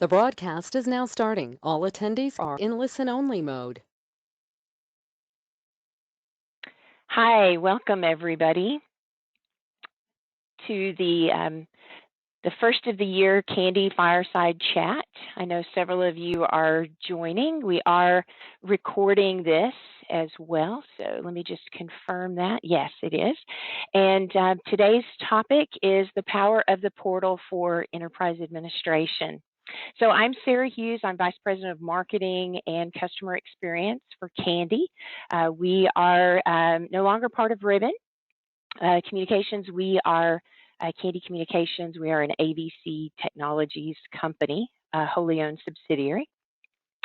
The broadcast is now starting. All attendees are in listen-only mode. Hi, welcome everybody to the first of the year Kandy Fireside Chat. I know several of you are joining. We are recording this as well, so let me just confirm that. Yes, it is. And today's topic is the power of the portal for enterprise administration. So I'm Sarah Hughes. I'm Vice President of Marketing and Customer Experience for Kandy. We are no longer part of Ribbon Communications. We are Kandy Communications. We are an ABC Technologies company, a wholly owned subsidiary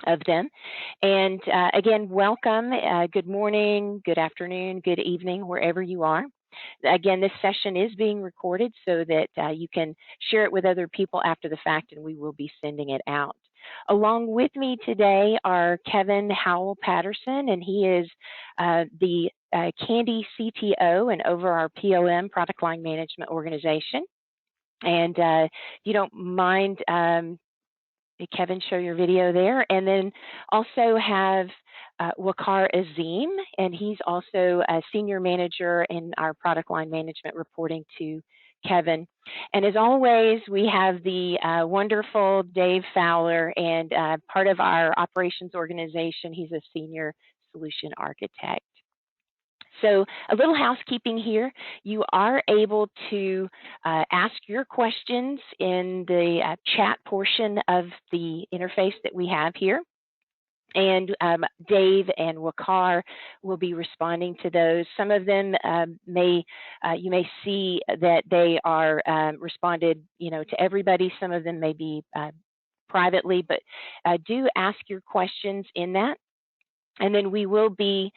of them. And again, welcome. Good morning, good afternoon, good evening, wherever you are. Again, this session is being recorded so that you can share it with other people after the fact, and we will be sending it out. Along with me today are Kevin Howell Patterson, and he is the Kandy CTO and over our PLM, Product Line Management Organization. And if you don't mind, Kevin, show your video there. And then also have Waqar Azim, and he's also a senior manager in our product line management reporting to Kevin. And as always, we have the wonderful Dave Fowler, and part of our operations organization. He's a senior solution architect. So a little housekeeping here. You are able to ask your questions in the chat portion of the interface that we have here. And Dave and Waqar will be responding to those. Some of them you may see that they are responded, to everybody. Some of them may be privately, but do ask your questions in that. And then we will be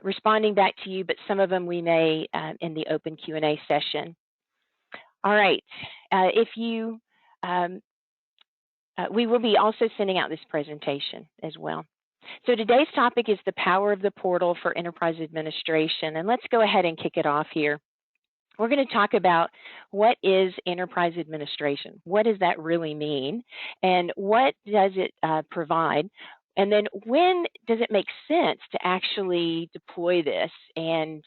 responding back to you, but some of them we may in the open Q&A session. All right. We will be also sending out this presentation as well. So today's topic is the power of the portal for enterprise administration. And let's go ahead and kick it off here. We're going to talk about what is enterprise administration. What does that really mean? And what does it provide? And then when does it make sense to actually deploy this, and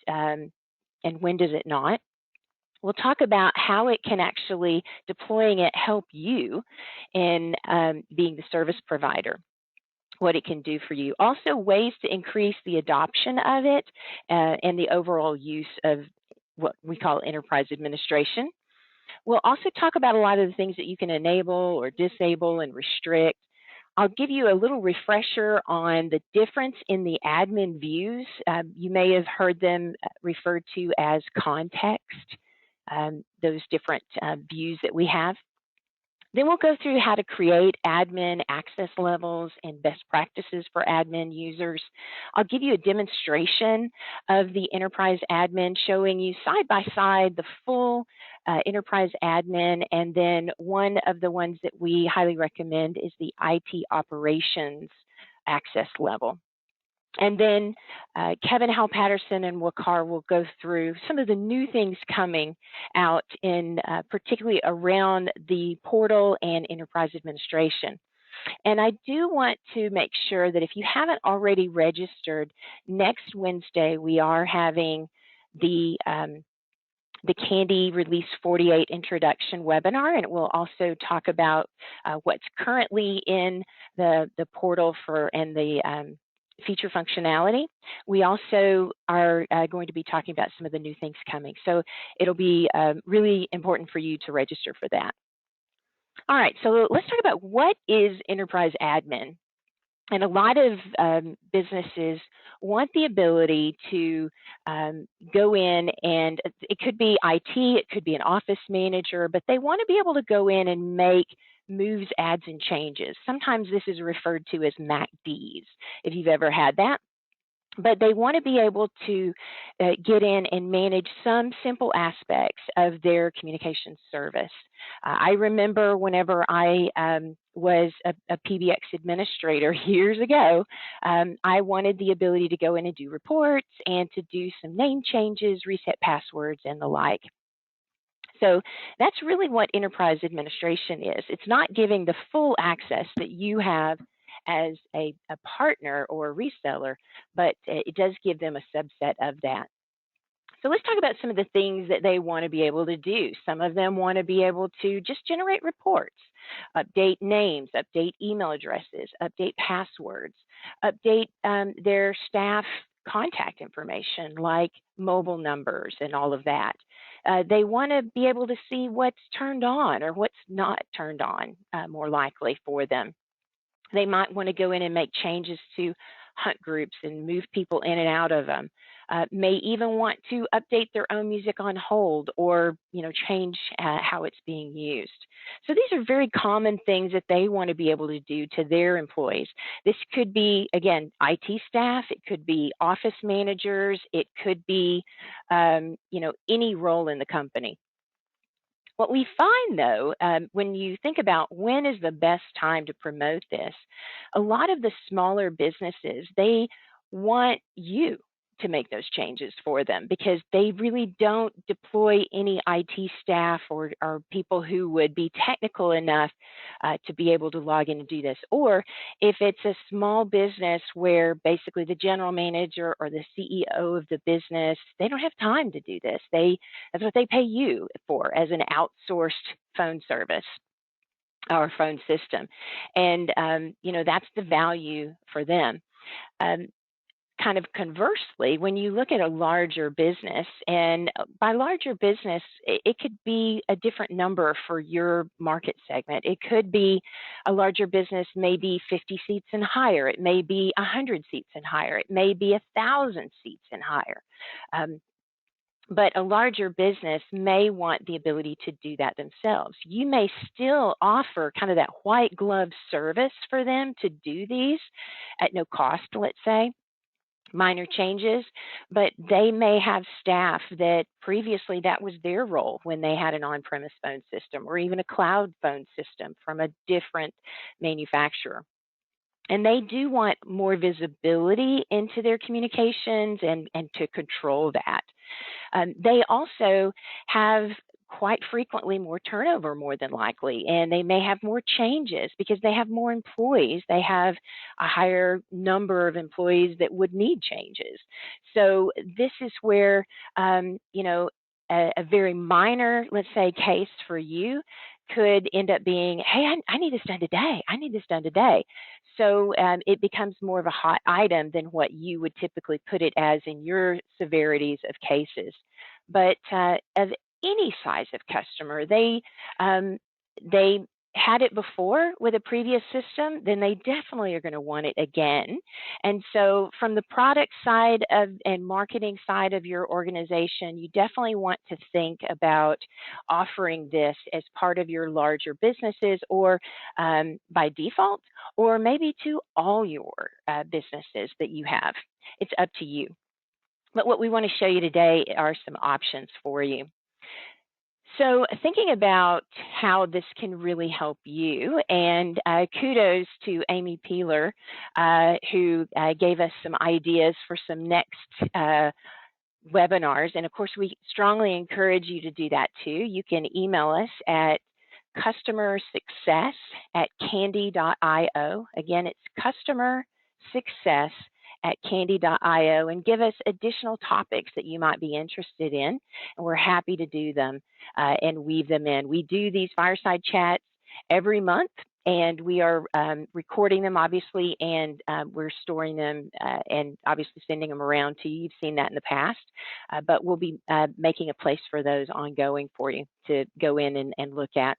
when does it not? We'll talk about how it can actually, deploying it, help you in being the service provider, what it can do for you. Also, ways to increase the adoption of it and the overall use of what we call enterprise administration. We'll also talk about a lot of the things that you can enable or disable and restrict. I'll give you a little refresher on the difference in the admin views. You may have heard them referred to as context, those different views that we have. Then we'll go through how to create admin access levels and best practices for admin users. I'll give you a demonstration of the enterprise admin, showing you side by side the full enterprise admin, and then one of the ones that we highly recommend is the IT operations access level. And then Kevin Howell Patterson and Waqar will go through some of the new things coming out in particularly around the portal and enterprise administration. And I do want to make sure that if you haven't already registered, next Wednesday we are having the Kandy Release 48 introduction webinar, and it will also talk about what's currently in the portal and the feature functionality. We also are going to be talking about some of the new things coming. So it'll be really important for you to register for that. All right, so let's talk about what is enterprise admin. And a lot of businesses want the ability to go in, and it could be IT, it could be an office manager, but they want to be able to go in and make moves, adds, and changes. Sometimes this is referred to as MACDs, if you've ever had that. But they want to be able to get in and manage some simple aspects of their communication service. I remember whenever I was a PBX administrator years ago, I wanted the ability to go in and do reports and to do some name changes, reset passwords, and the like. So that's really what enterprise administration is. It's not giving the full access that you have as a partner or a reseller, but it does give them a subset of that. So let's talk about some of the things that they want to be able to do. Some of them want to be able to just generate reports, update names, update email addresses, update passwords, update their staff contact information like mobile numbers and all of that. They want to be able to see what's turned on or what's not turned on, more likely for them. They might want to go in and make changes to hunt groups and move people in and out of them. May even want to update their own music on hold or change how it's being used. So these are very common things that they want to be able to do to their employees. This could be, again, IT staff. It could be office managers. It could be any role in the company. What we find, though, when you think about when is the best time to promote this, a lot of the smaller businesses, they want you to make those changes for them because they really don't deploy any IT staff or people who would be technical enough to be able to log in and do this. Or if it's a small business where basically the general manager or the CEO of the business, they don't have time to do this. That's what they pay you for as an outsourced phone service or phone system. And, that's the value for them. Um, Kind of conversely, when you look at a larger business, and by larger business, it could be a different number for your market segment. It could be a larger business, maybe 50 seats and higher. It may be 100 seats and higher. It may be 1,000 seats and higher. But a larger business may want the ability to do that themselves. You may still offer kind of that white glove service for them to do these at no cost, let's say, minor changes, but they may have staff that previously that was their role when they had an on-premise phone system or even a cloud phone system from a different manufacturer. And they do want more visibility into their communications and to control that. They also have quite frequently more turnover, more than likely, and they may have more changes because they have more employees. They have a higher number of employees that would need changes. So this is where, a very minor, let's say, case for you could end up being, hey, I need this done today. I need this done today. So it becomes more of a hot item than what you would typically put it as in your severities of cases. But of any size of customer, they had it before with a previous system, then they definitely are going to want it again. And so from the product side of and marketing side of your organization, you definitely want to think about offering this as part of your larger businesses or by default, or maybe to all your businesses that you have. It's up to you. But what we want to show you today are some options for you. So, thinking about how this can really help you, and kudos to Amy Peeler, who gave us some ideas for some next webinars. And of course, we strongly encourage you to do that too. You can email us at customersuccess@kandy.io. Again, it's customersuccess@kandy.io, and give us additional topics that you might be interested in. And we're happy to do them and weave them in. We do these fireside chats every month, and we are recording them, obviously, and we're storing them and obviously sending them around to you. You've seen that in the past, but we'll be making a place for those ongoing for you to go in and look at.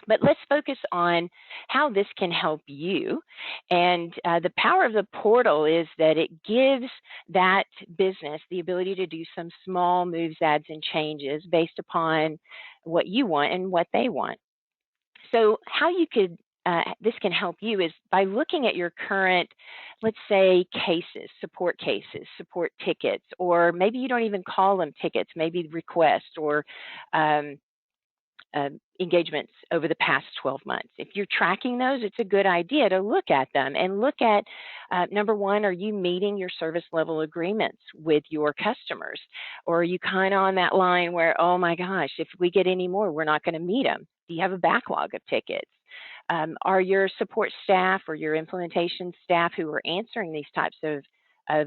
But let's focus on how this can help you. And the power of the portal is that it gives that business the ability to do some small moves, adds, and changes based upon what you want and what they want. So how you could this can help you is by looking at your current, let's say, cases, support tickets, or maybe you don't even call them tickets, maybe requests or engagements over the past 12 months. If you're tracking those, it's a good idea to look at them and look at number one, are you meeting your service level agreements with your customers? Or are you kind of on that line where, oh my gosh, if we get any more, we're not going to meet them? Do you have a backlog of tickets? Are your support staff or your implementation staff who are answering these types of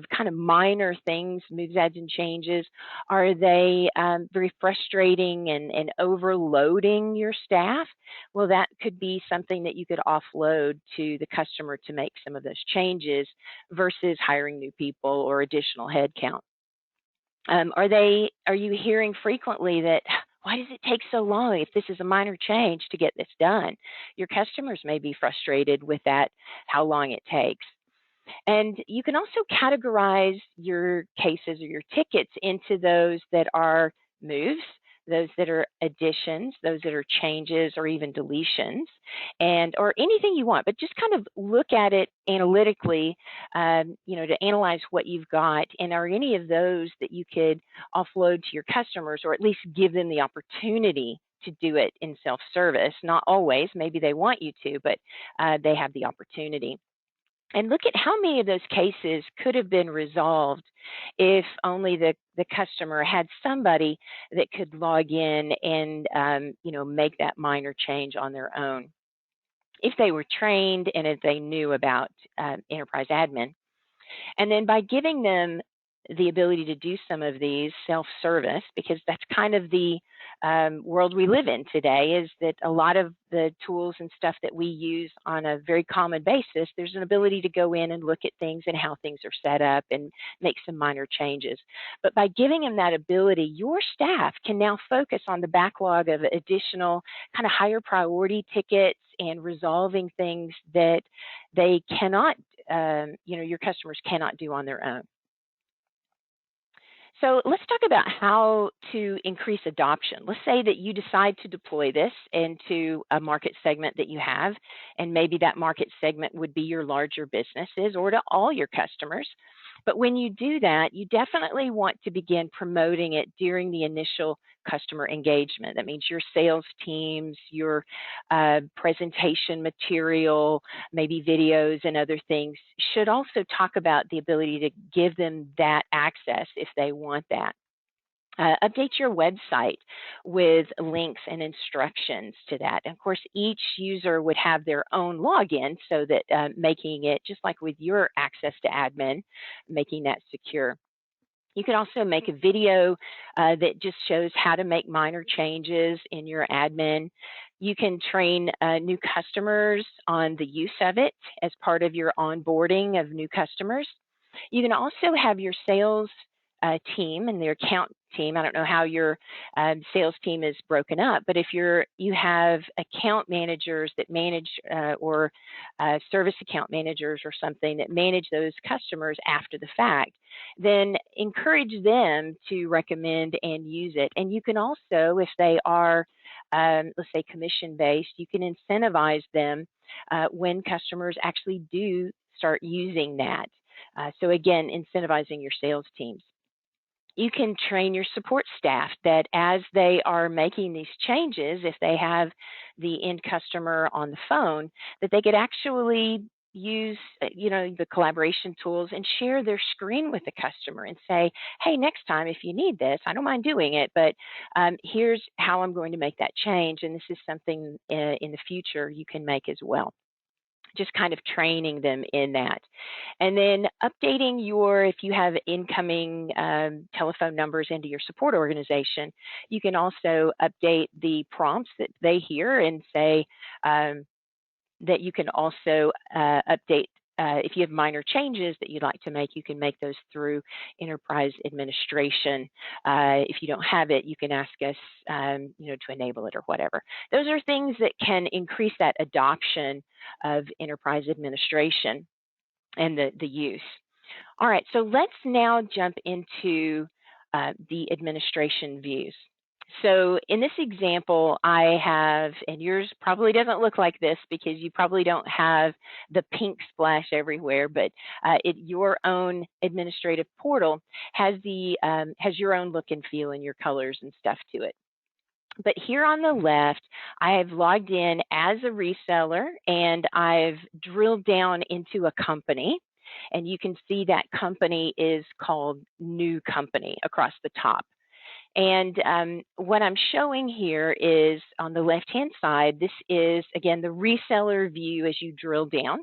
kind of minor things, moves, adds, and changes, are they very frustrating and overloading your staff? Well, that could be something that you could offload to the customer to make some of those changes versus hiring new people or additional headcount. Are you hearing frequently that, why does it take so long if this is a minor change to get this done? Your customers may be frustrated with that, how long it takes. And you can also categorize your cases or your tickets into those that are moves, those that are additions, those that are changes or even deletions, and or anything you want. But just kind of look at it analytically, to analyze what you've got. And are any of those that you could offload to your customers, or at least give them the opportunity to do it in self-service? Not always. Maybe they want you to, but they have the opportunity. And look at how many of those cases could have been resolved if only the customer had somebody that could log in and make that minor change on their own. If they were trained and if they knew about enterprise admin. And then by giving them the ability to do some of these self-service, because that's kind of the world we live in today, is that a lot of the tools and stuff that we use on a very common basis, there's an ability to go in and look at things and how things are set up and make some minor changes. But by giving them that ability, your staff can now focus on the backlog of additional kind of higher priority tickets and resolving things that they cannot, your customers cannot do on their own. So let's talk about how to increase adoption. Let's say that you decide to deploy this into a market segment that you have, and maybe that market segment would be your larger businesses or to all your customers. But when you do that, you definitely want to begin promoting it during the initial customer engagement. That means your sales teams, your presentation material, maybe videos and other things should also talk about the ability to give them that access if they want that. Update your website with links and instructions to that. And of course, each user would have their own login so that making it, just like with your access to admin, making that secure. You can also make a video that just shows how to make minor changes in your admin. You can train new customers on the use of it as part of your onboarding of new customers. You can also have your sales team and their account team. I don't know how your sales team is broken up, but if you have account managers that manage or service account managers or something that manage those customers after the fact, then encourage them to recommend and use it. And you can also, if they are, let's say, commission-based, you can incentivize them when customers actually do start using that. So again, incentivizing your sales teams. You can train your support staff that as they are making these changes, if they have the end customer on the phone, that they could actually use the collaboration tools and share their screen with the customer and say, hey, next time if you need this, I don't mind doing it, but here's how I'm going to make that change, and this is something in the future you can make as well. Just kind of training them in that. And then updating if you have incoming telephone numbers into your support organization, you can also update the prompts that they hear and say that you can also update. If you have minor changes that you'd like to make, you can make those through enterprise administration. If you don't have it, you can ask us, to enable it or whatever. Those are things that can increase that adoption of enterprise administration and the use. All right, so let's now jump into the administration views. So in this example, I have, and yours probably doesn't look like this because you probably don't have the pink splash everywhere, but your own administrative portal has your own look and feel and your colors and stuff to it. But here on the left, I have logged in as a reseller and I've drilled down into a company. And you can see that company is called New Company across the top. And what I'm showing here is on the left-hand side, this is, again, the reseller view as you drill down.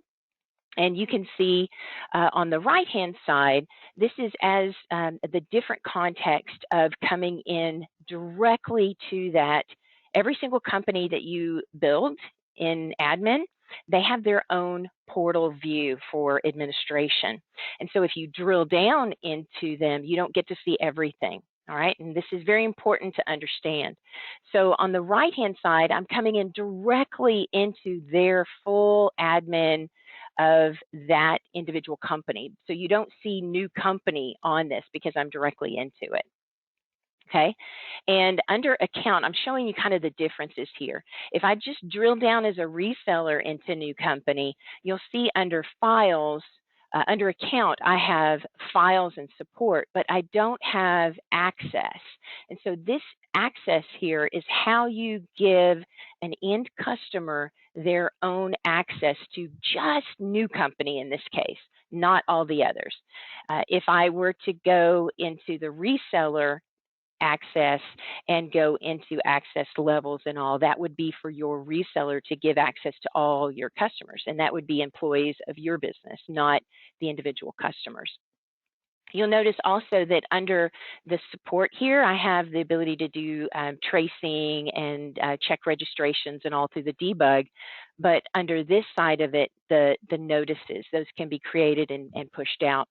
And you can see on the right-hand side, this is as the different context of coming in directly to that. Every single company that you build in admin, they have their own portal view for administration. And so if you drill down into them, you don't get to see everything. All right, and this is very important to understand. So on the right-hand side, I'm coming in directly into their full admin of that individual company. So you don't see New Company on this because I'm directly into it. Okay, and under account, I'm showing you kind of the differences here. If I just drill down as a reseller into New Company, you'll see under files, under account, I have files and support, but I don't have access. And so this access here is how you give an end customer their own access to just New Company in this case, not all the others. If I were to go into the reseller access and go into access levels and all, that would be for your reseller to give access to all your customers. And that would be employees of your business, not the individual customers. You'll notice also that under the support here, I have the ability to do tracing and check registrations and all through the debug. But under this side of it, the notices, those can be created and pushed out.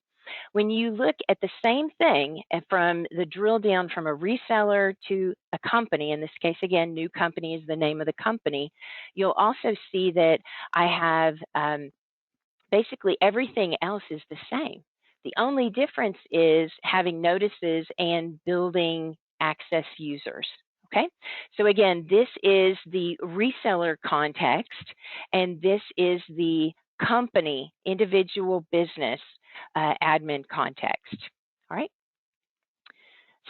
When you look at the same thing from the drill down from a reseller to a company, in this case, again, New Company is the name of the company, you'll also see that I have basically everything else is the same. The only difference is having notices and building access users. Okay, so again, this is the reseller context, and this is the company, individual business admin context. All right.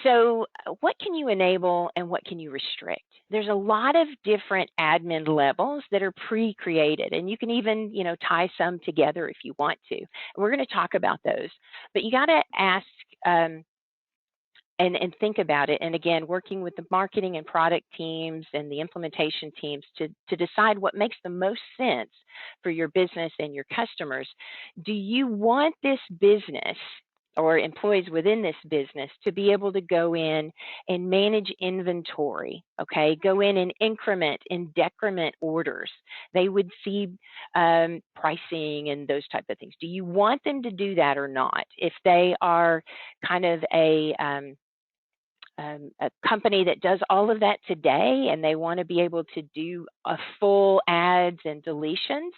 So what can you enable and what can you restrict? There's a lot of different admin levels that are pre-created, and you can even, tie some together if you want to. And we're going to talk about those, but you got to ask and think about it. And again, working with the marketing and product teams and the implementation teams to decide what makes the most sense for your business and your customers. Do you want this business or employees within this business to be able to go in and manage inventory, okay? Go in and increment and decrement orders. They would see pricing and those type of things. Do you want them to do that or not? If they are kind of a company that does all of that today and they want to be able to do a full adds and deletions,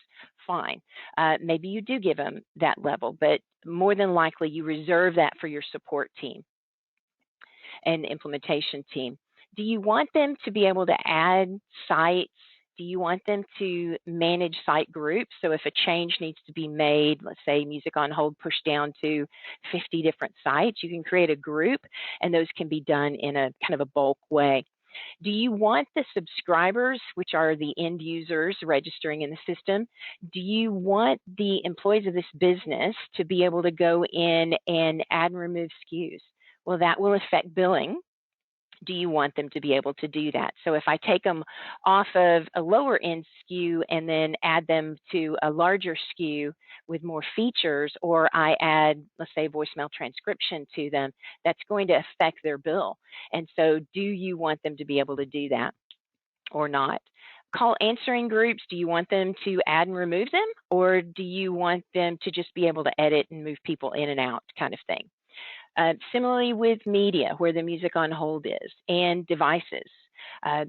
fine. Maybe you do give them that level, but more than likely you reserve that for your support team and implementation team. Do you want them to be able to add sites? Do you want them to manage site groups? So if a change needs to be made, let's say music on hold pushed down to 50 different sites, you can create a group and those can be done in a kind of a bulk way. Do you want the subscribers, which are the end users registering in the system, do you want the employees of this business to be able to go in and add and remove SKUs? Well, that will affect billing. Do you want them to be able to do that? So if I take them off of a lower end SKU and then add them to a larger SKU with more features, or I add, let's say, voicemail transcription to them, that's going to affect their bill. And so do you want them to be able to do that or not? Call answering groups, do you want them to add and remove them, or do you want them to just be able to edit and move people in and out kind of thing? Similarly with media, where the music on hold is, and devices.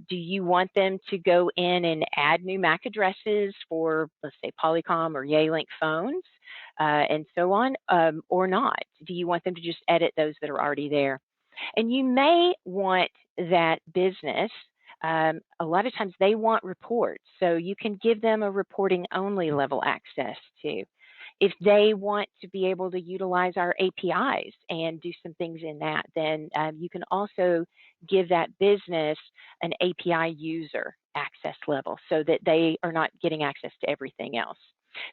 Do you want them to go in and add new MAC addresses for, let's say, Polycom or Yealink phones, and so on, or not? Do you want them to just edit those that are already there? And you may want that business, a lot of times they want reports, so you can give them a reporting only level access to. If they want to be able to utilize our APIs and do some things in that, then you can also give that business an API user access level so that they are not getting access to everything else.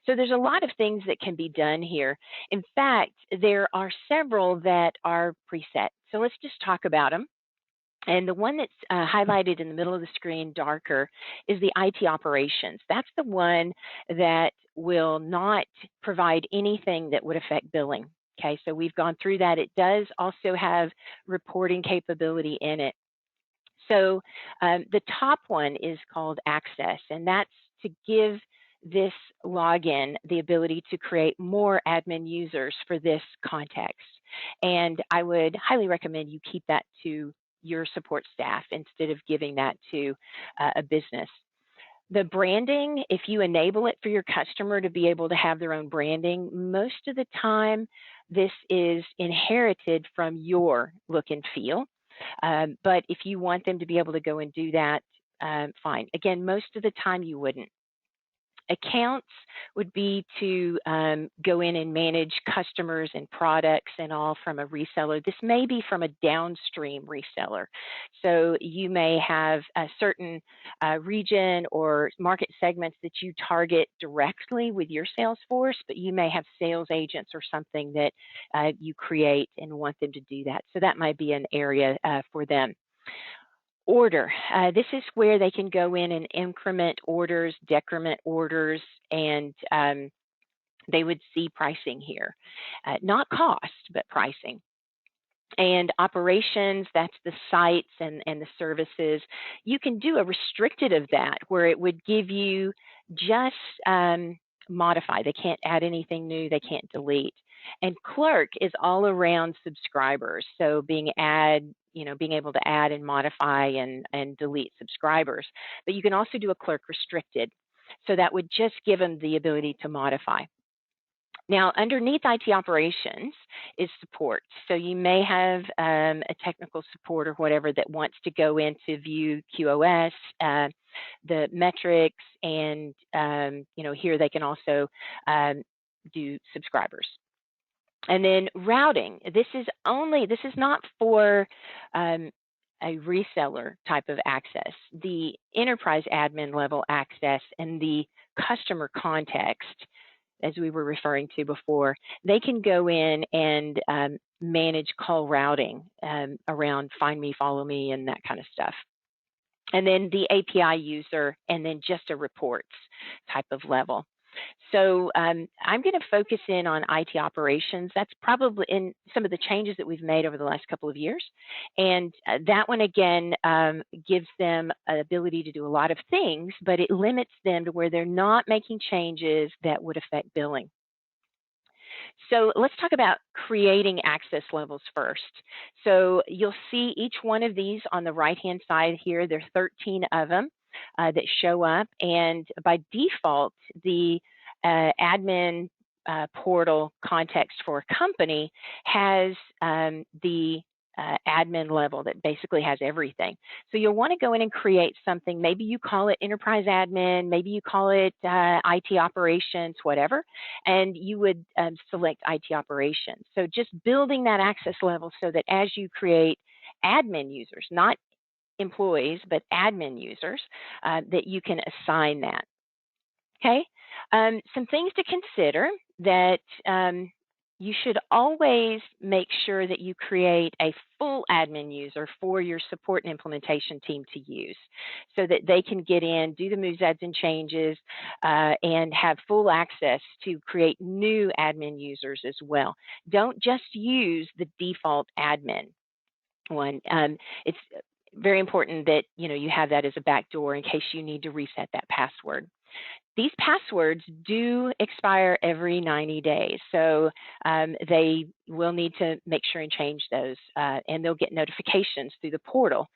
So there's a lot of things that can be done here. In fact, there are several that are preset. So let's just talk about them. And the one that's highlighted in the middle of the screen darker is the IT operations. That's the one that will not provide anything that would affect billing. Okay, so we've gone through that. It does also have reporting capability in it. So the top one is called Access, and that's to give this login the ability to create more admin users for this context. And I would highly recommend you keep that to your support staff instead of giving that to a business. The branding, if you enable it for your customer to be able to have their own branding, most of the time this is inherited from your look and feel. But if you want them to be able to go and do that, fine. Again, most of the time you wouldn't. Accounts would be to go in and manage customers and products and all from a reseller. This may be from a downstream reseller. So you may have a certain region or market segments that you target directly with your sales force, but you may have sales agents or something that you create and want them to do that. So that might be an area for them. Order. This is where they can go in and increment orders, decrement orders, and they would see pricing here. Not cost, but pricing. And operations, that's the sites and the services. You can do a restricted of that where it would give you just modify. They can't add anything new. They can't delete. And clerk is all around subscribers. So being able to add and modify and delete subscribers. But you can also do a clerk restricted. So that would just give them the ability to modify. Now, underneath IT operations is support. So you may have a technical support or whatever that wants to go in to view QoS, the metrics, and here they can also do subscribers. And then routing. This is not for a reseller type of access. The enterprise admin level access and the customer context, as we were referring to before, they can go in and manage call routing around find me, follow me, and that kind of stuff. And then the API user, and then just a reports type of level. So I'm going to focus in on IT operations. That's probably in some of the changes that we've made over the last couple of years. And that one, again, gives them an ability to do a lot of things, but it limits them to where they're not making changes that would affect billing. So let's talk about creating access levels first. So you'll see each one of these on the right-hand side here. There are 13 of them that show up. And by default, the admin portal context for a company has the admin level that basically has everything. So you'll want to go in and create something. Maybe you call it enterprise admin, maybe you call it IT operations, whatever, and you would select IT operations. So just building that access level so that as you create admin users, not employees, but admin users, that you can assign that. Okay, some things to consider that you should always make sure that you create a full admin user for your support and implementation team to use so that they can get in, do the moves, adds, and changes, and have full access to create new admin users as well. Don't just use the default admin one. It's very important that you have that as a backdoor in case you need to reset that password. These passwords do expire every 90 days, so they will need to make sure and change those, and they'll get notifications through the portal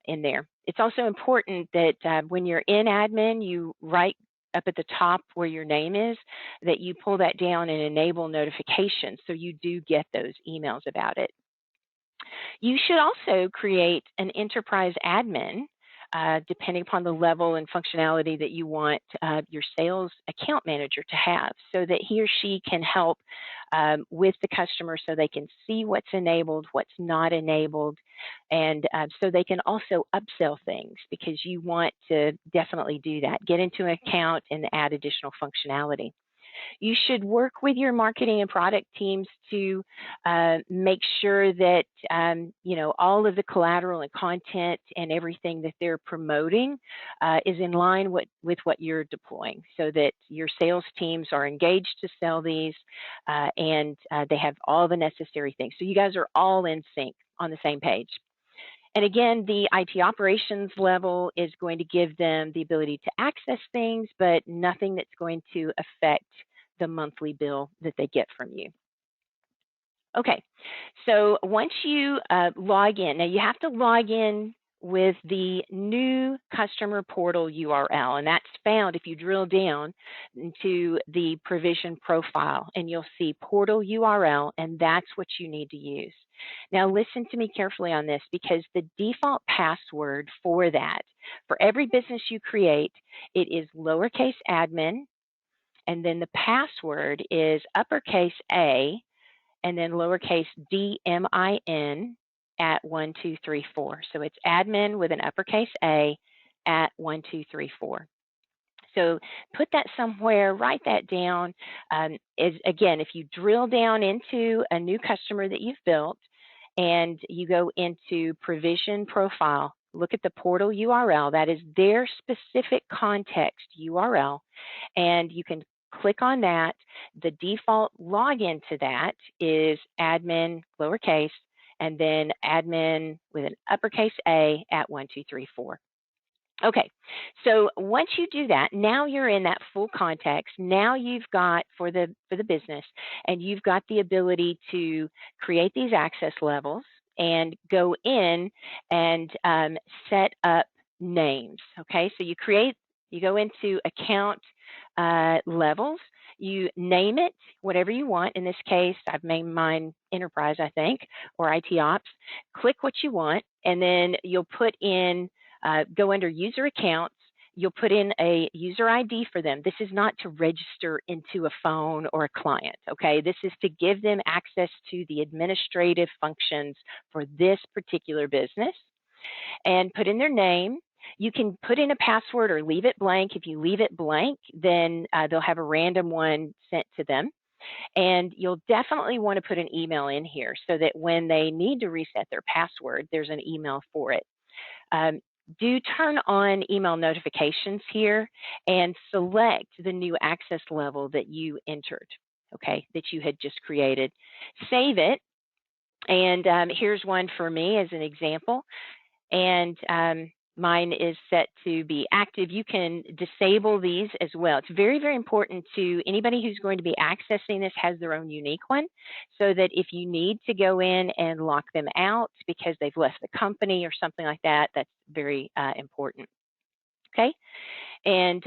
in there. It's also important that when you're in admin, you write up at the top where your name is, that you pull that down and enable notifications so you do get those emails about it. You should also create an enterprise admin depending upon the level and functionality that you want your sales account manager to have, so that he or she can help with the customer so they can see what's enabled, what's not enabled, and so they can also upsell things, because you want to definitely do that. Get into an account and add additional functionality. You should work with your marketing and product teams to make sure that all of the collateral and content and everything that they're promoting is in line with what you're deploying, so that your sales teams are engaged to sell these and they have all the necessary things. So you guys are all in sync on the same page. And again, the IT operations level is going to give them the ability to access things, but nothing that's going to affect the monthly bill that they get from you. Okay, so once you log in, now you have to log in with the new customer portal URL, and that's found if you drill down into the provision profile, and you'll see portal URL, and that's what you need to use. Now listen to me carefully on this, because the default password for that, for every business you create, it is lowercase admin, and then the password is uppercase A, and then lowercase DMIN at 1234. So it's admin with an uppercase A at 1234. So put that somewhere, write that down. Again, if you drill down into a new customer that you've built and you go into provision profile, look at the portal URL, that is their specific context URL, and you can click on that. The default login to that is admin lowercase and then admin with an uppercase A at 1234. Okay, so once you do that, now you're in that full context. Now you've got for the business, and you've got the ability to create these access levels and go in and set up names. Okay, so you go into account levels, you name it whatever you want. In this case, I've named mine Enterprise, I think, or IT Ops. Click what you want, and then you'll put in, go under user accounts, you'll put in a user ID for them. This is not to register into a phone or a client, okay? This is to give them access to the administrative functions for this particular business, and put in their name. You can put in a password or leave it blank. If you leave it blank, then they'll have a random one sent to them. And you'll definitely want to put an email in here so that when they need to reset their password, there's an email for it. Do turn on email notifications here and select the new access level that you entered, okay, that you had just created. Save it. And here's one for me as an example. And mine is set to be active. You can disable these as well. It's very, very important to anybody who's going to be accessing this has their own unique one, so that if you need to go in and lock them out because they've left the company or something like that, that's very important. Okay, and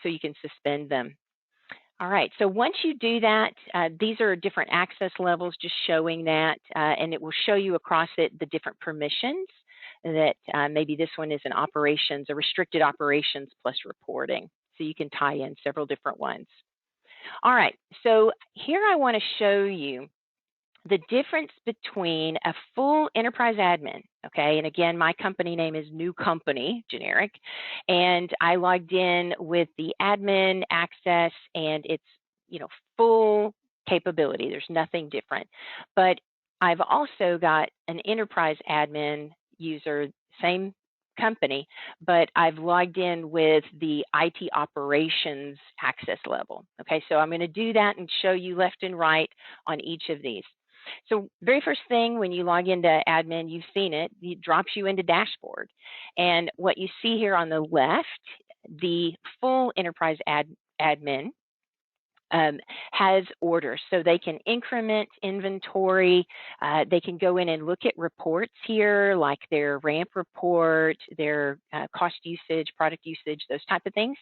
so you can suspend them. All right, so once you do that, these are different access levels, just showing that, and it will show you across it the different permissions that maybe this one is an operations, a restricted operations plus reporting. So you can tie in several different ones. All right, so here I want to show you the difference between a full enterprise admin, okay, and again, my company name is New Company, generic, and I logged in with the admin access, and it's, full capability. There's nothing different. But I've also got an enterprise admin user, same company, but I've logged in with the IT operations access level. Okay, so I'm going to do that and show you left and right on each of these. So very first thing when you log into admin, you've seen it, it drops you into dashboard. And what you see here on the left, the full enterprise admin has orders, so they can increment inventory. They can go in and look at reports here, like their ramp report, their cost usage, product usage, those type of things.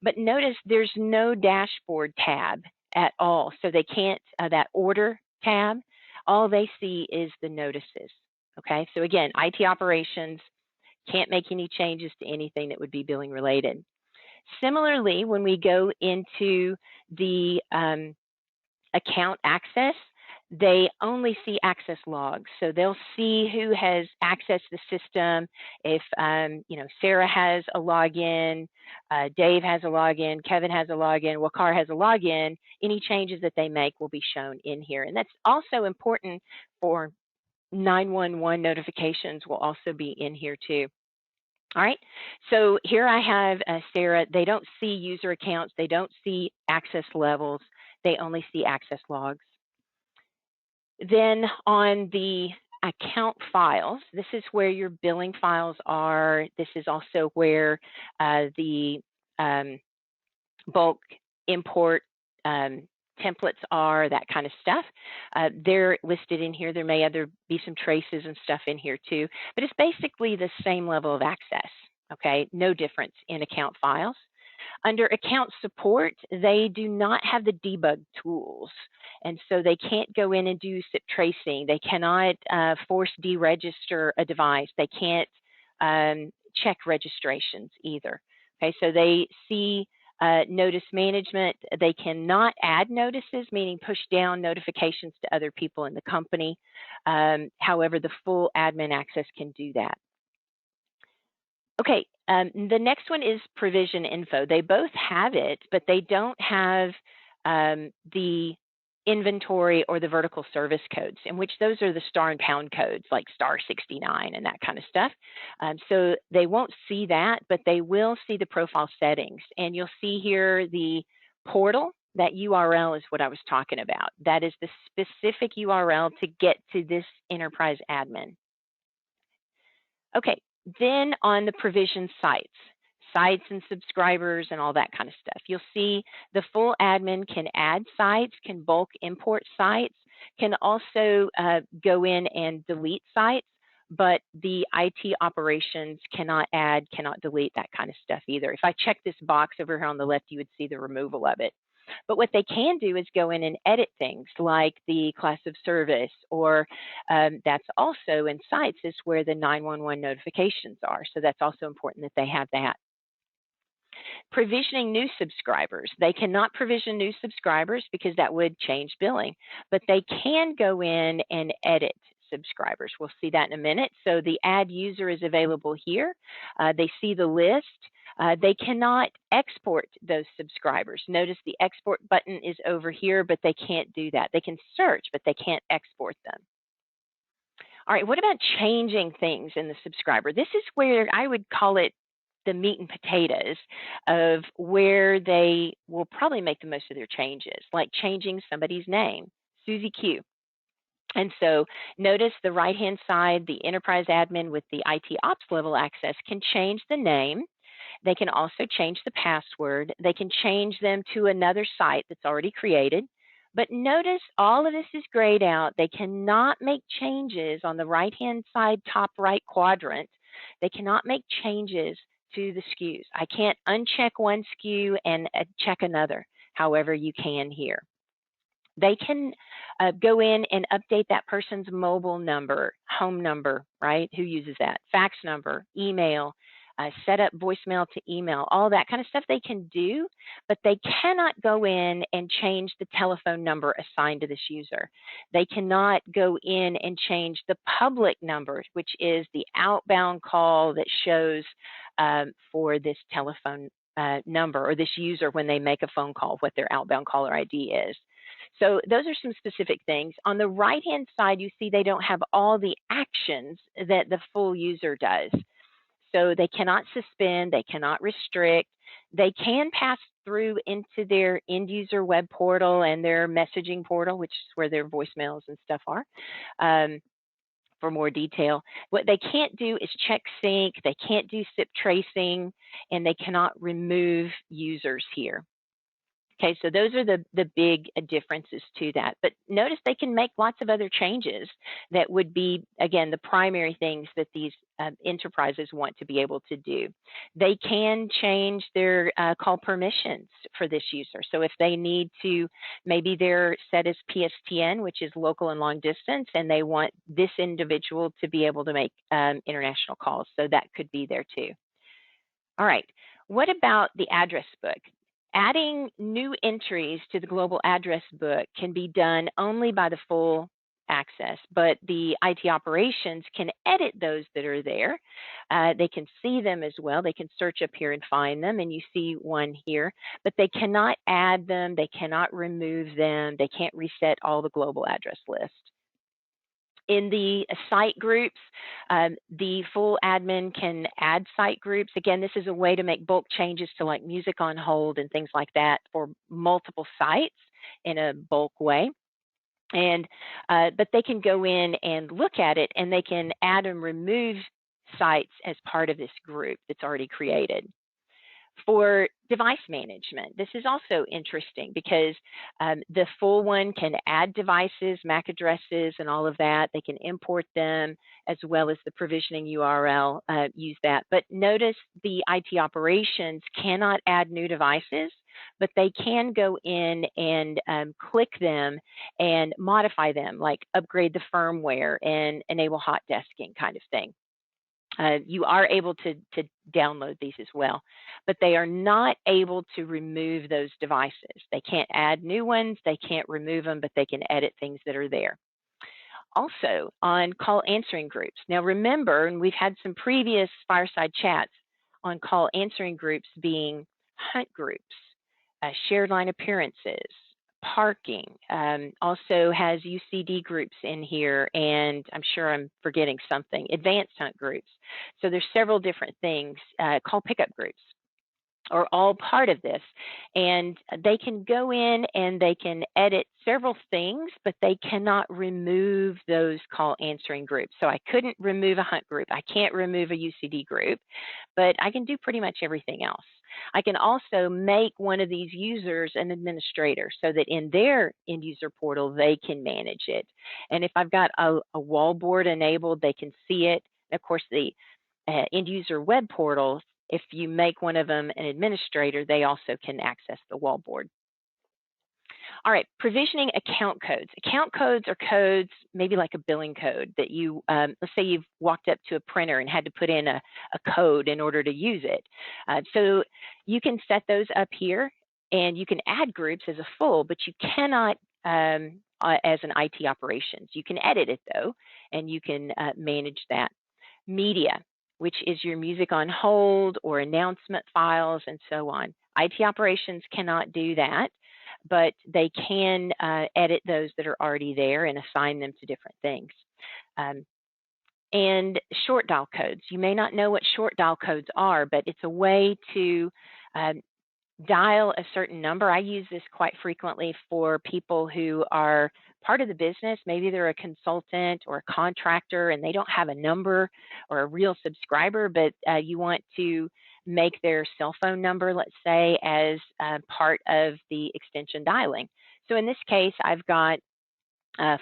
But notice there's no dashboard tab at all, so they can't, that order tab, all they see is the notices. Okay, so again, IT operations, Can't make any changes to anything that would be billing related. Similarly, when we go into the account access, they only see access logs. So they'll see who has accessed the system. If Sarah has a login, Dave has a login, Kevin has a login, Wakar has a login, any changes that they make will be shown in here. And that's also important for 911 notifications will also be in here too. All right, so here I have Sarah. They don't see user accounts. They don't see access levels. They only see access logs. Then on the account files, this is where your billing files are. This is also where the bulk import templates are, that kind of stuff. They're listed in here. There may be some traces and stuff in here too, but it's basically the same level of access, okay? No difference in account files. Under account support, they do not have the debug tools, and so they can't go in and do SIP tracing. They cannot force deregister a device. They can't check registrations either. Okay, so they see notice management. They cannot add notices, meaning push down notifications to other people in the company. However, the full admin access can do that. Okay, the next one is provision info. They both have it, but they don't have the inventory or the vertical service codes, in which those are the star and pound codes, like star 69 and that kind of stuff. So they won't see that, but they will see the profile settings. And you'll see here the portal. That URL is what I was talking about. That is the specific URL to get to this enterprise admin. Okay, then on the provision sites and subscribers and all that kind of stuff, you'll see the full admin can add sites, can bulk import sites, can also go in and delete sites, but the IT operations cannot add, cannot delete, that kind of stuff either. If I check this box over here on the left, you would see the removal of it. But what they can do is go in and edit things like the class of service, or that's also in sites is where the 911 notifications are. So that's also important that they have that. Provisioning new subscribers. They cannot provision new subscribers because that would change billing, but they can go in and edit subscribers. We'll see that in a minute. So the add user is available here. They see the list. They cannot export those subscribers. Notice the export button is over here, but they can't do that. They can search, but they can't export them. All right, what about changing things in the subscriber? This is where I would call it the meat and potatoes of where they will probably make the most of their changes, like changing somebody's name, Susie Q. And so notice the right-hand side, the enterprise admin with the IT ops level access can change the name. They can also change the password. They can change them to another site that's already created. But notice all of this is grayed out. They cannot make changes on the right-hand side, top right quadrant. They cannot make changes to the SKUs. I can't uncheck one SKU and check another. However, you can here. They can go in and update that person's mobile number, home number, right? Who uses that? Fax number, email, set up voicemail to email, all that kind of stuff they can do, but they cannot go in and change the telephone number assigned to this user. They cannot go in and change the public number, which is the outbound call that shows for this telephone number or this user when they make a phone call, what their outbound caller ID is. So those are some specific things. On the right-hand side, you see they don't have all the actions that the full user does. So they cannot suspend, they cannot restrict. They can pass through into their end user web portal and their messaging portal, which is where their voicemails and stuff are. For more detail. What they can't do is check sync, they can't do SIP tracing, and they cannot remove users here. Okay, so those are the big differences to that. But notice they can make lots of other changes that would be, again, the primary things that these enterprises want to be able to do. They can change their call permissions for this user. So if they need to, maybe they're set as PSTN, which is local and long distance, and they want this individual to be able to make international calls. So that could be there too. All right, what about the address book? Adding new entries to the global address book can be done only by the full access, but the IT operations can edit those that are there. They can see them as well. They can search up here and find them, and you see one here, but they cannot add them. They cannot remove them. They can't reset all the global address list. In the site groups, the full admin can add site groups. Again, this is a way to make bulk changes to like music on hold and things like that for multiple sites in a bulk way. And but they can go in and look at it, and they can add and remove sites as part of this group that's already created. For device management, this is also interesting because the full one can add devices, MAC addresses, and all of that. They can import them as well as the provisioning URL, use that. But notice the IT operations cannot add new devices, but they can go in and click them and modify them, like upgrade the firmware and enable hot desking kind of thing. You are able to download these as well, but they are not able to remove those devices. They can't add new ones, they can't remove them, but they can edit things that are there. Also, on call answering groups. Now remember, and we've had some previous Fireside chats on call answering groups being hunt groups, shared line appearances, parking, also has UCD groups in here, and I'm sure I'm forgetting something, advanced hunt groups. So there's several different things, call pickup groups are all part of this. And they can go in and they can edit several things, but they cannot remove those call answering groups. So I couldn't remove a hunt group. I can't remove a UCD group, but I can do pretty much everything else. I can also make one of these users an administrator so that in their end user portal, they can manage it. And if I've got a wallboard enabled, they can see it. Of course, the end user web portal, if you make one of them an administrator, they also can access the wallboard. All right, provisioning account codes. Account codes are codes, maybe like a billing code that you, let's say you've walked up to a printer and had to put in a code in order to use it. So you can set those up here, and you can add groups as a full, but you cannot as an IT operations. You can edit it though, and you can manage that. Media, which is your music on hold or announcement files and so on. IT operations cannot do that, but they can edit those that are already there and assign them to different things. And short dial codes. You may not know what short dial codes are, but it's a way to dial a certain number. I use this quite frequently for people who are part of the business. Maybe they're a consultant or a contractor and they don't have a number or a real subscriber, but you want to make their cell phone number, let's say, as part of the extension dialing. So in this case, I've got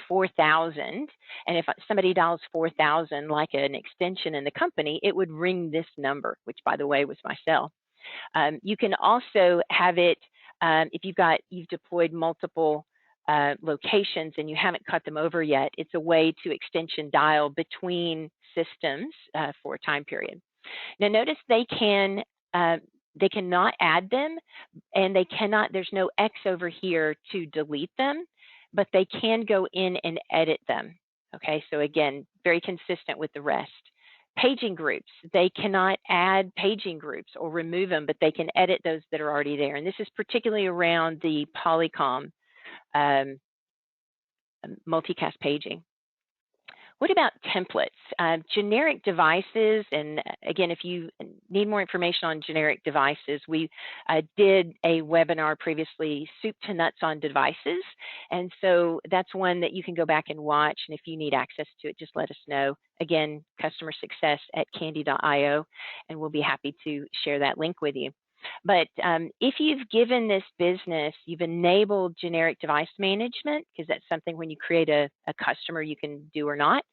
4,000, and if somebody dials 4,000 like an extension in the company, it would ring this number, which by the way was my cell. You can also have it, if you've deployed multiple locations and you haven't cut them over yet, it's a way to extension dial between systems for a time period. Now notice they cannot add them, and there's no X over here to delete them, but they can go in and edit them. Okay, so again, very consistent with the rest. Paging groups, they cannot add paging groups or remove them, but they can edit those that are already there. And this is particularly around the Polycom multicast paging. What about templates? Generic devices, and again, if you need more information on generic devices, we did a webinar previously, Soup to Nuts on Devices, and so that's one that you can go back and watch, and if you need access to it, just let us know. Again, customer success at kandy.io, and we'll be happy to share that link with you. But if you've given this business, you've enabled generic device management, because that's something when you create a customer you can do or not.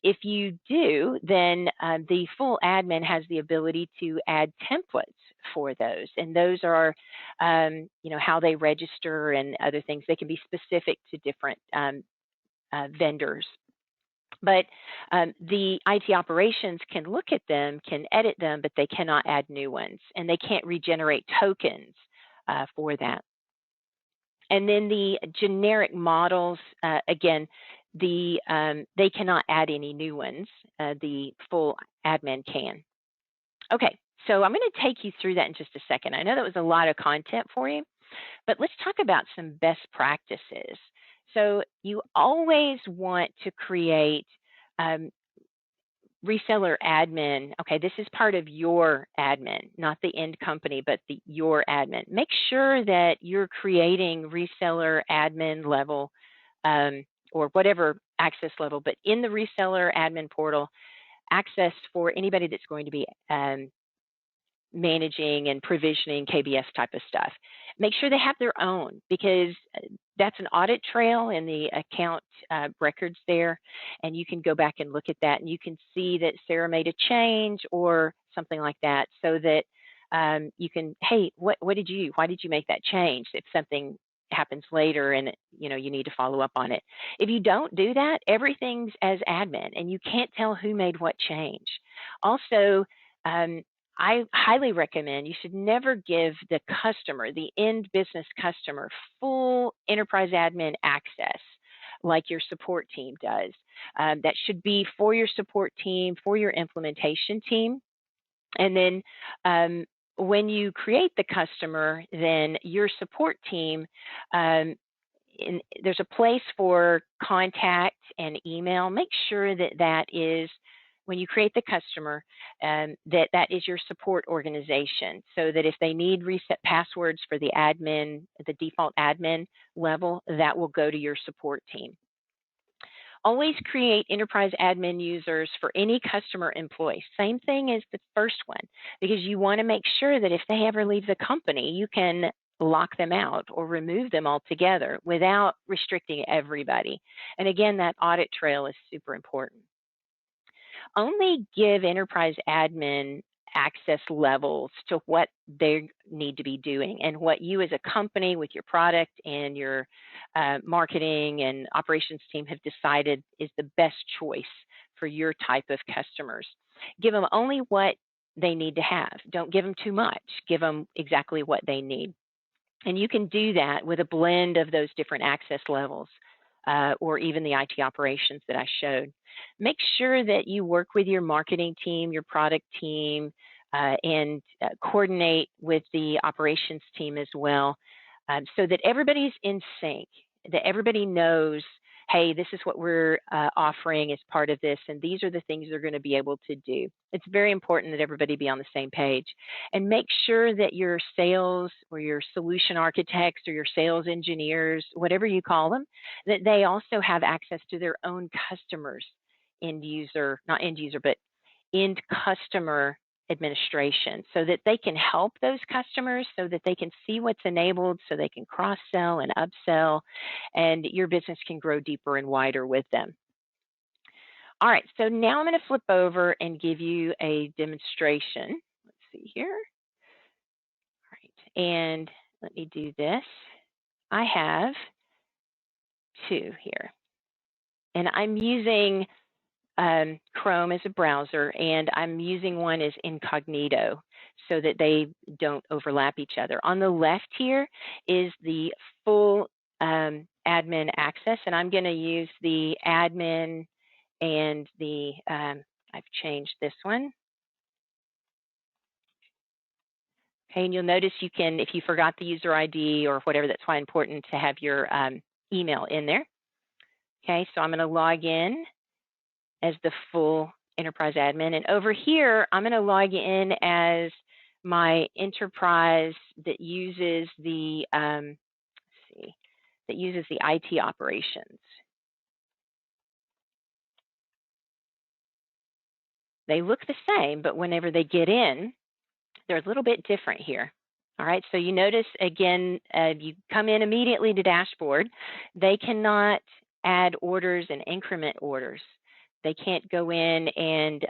If you do, then the full admin has the ability to add templates for those, and those are, how they register and other things. They can be specific to different vendors. But the IT operations can look at them, can edit them, but they cannot add new ones, and they can't regenerate tokens for that. And then the generic models, again, they cannot add any new ones. The full admin can. Okay, so I'm going to take you through that in just a second. I know that was a lot of content for you, but let's talk about some best practices. So you always want to create reseller admin. Okay, this is part of your admin, not the end company, but your admin. Make sure that you're creating reseller admin level or whatever access level, but in the reseller admin portal, access for anybody that's going to be managing and provisioning KBS type of stuff. Make sure they have their own, because that's an audit trail in the account records there, and you can go back and look at that, and you can see that Sarah made a change or something like that, so that you can, hey, why did you make that change? If something happens later and you need to follow up on it. If you don't do that, everything's as admin, and you can't tell who made what change. Also, I highly recommend you should never give the customer, the end business customer, full enterprise admin access like your support team does. That should be for your support team, for your implementation team. And then when you create the customer, then your support team, there's a place for contact and email. Make sure that that is, when you create the customer, that is your support organization, so that if they need reset passwords for the admin, the default admin level, that will go to your support team. Always create enterprise admin users for any customer employee. Same thing as the first one, because you want to make sure that if they ever leave the company, you can lock them out or remove them altogether without restricting everybody. And again, that audit trail is super important. Only give enterprise admin access levels to what they need to be doing and what you as a company with your product and your marketing and operations team have decided is the best choice for your type of customers. Give them only what they need to have. Don't give them too much. Give them exactly what they need. And you can do that with a blend of those different access levels. Or even the IT operations that I showed. Make sure that you work with your marketing team, your product team, and coordinate with the operations team as well, so that everybody's in sync, that everybody knows, hey, this is what we're offering as part of this, and these are the things they're going to be able to do. It's very important that everybody be on the same page. And make sure that your sales or your solution architects or your sales engineers, whatever you call them, that they also have access to their own customers, not end user, but end customer administration, so that they can help those customers, so that they can see what's enabled, so they can cross-sell and upsell, and your business can grow deeper and wider with them. All right, so now I'm going to flip over and give you a demonstration. Let's see here. All right, and let me do this. I have two here, and I'm using Chrome as a browser, and I'm using one as incognito so that they don't overlap each other. On the left here is the full admin access, and I'm going to use the admin and the, I've changed this one. Okay, and you'll notice you can, if you forgot the user ID or whatever, that's why it's important to have your email in there. Okay, so I'm going to log in as the full enterprise admin. And over here, I'm going to log in as my enterprise that uses the, that uses the IT operations. They look the same, but whenever they get in, They're a little bit different here. All right, so you notice again, you come in immediately to dashboard. They cannot add orders and increment orders. They can't go in and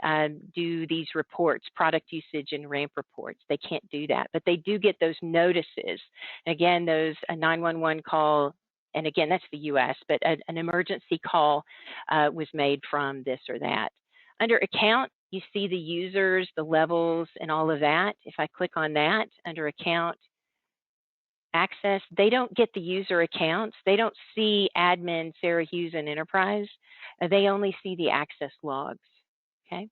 do these reports, product usage and ramp reports. They can't do that, but they do get those notices. Again, those a 911 call, and again, that's the U.S., but an emergency call was made from this or that. Under account, you see the users, the levels, and all of that. If I click on that under account, access, they don't get the user accounts. They don't see admin, Sarah Hughes, and enterprise. They only see the access logs, okay?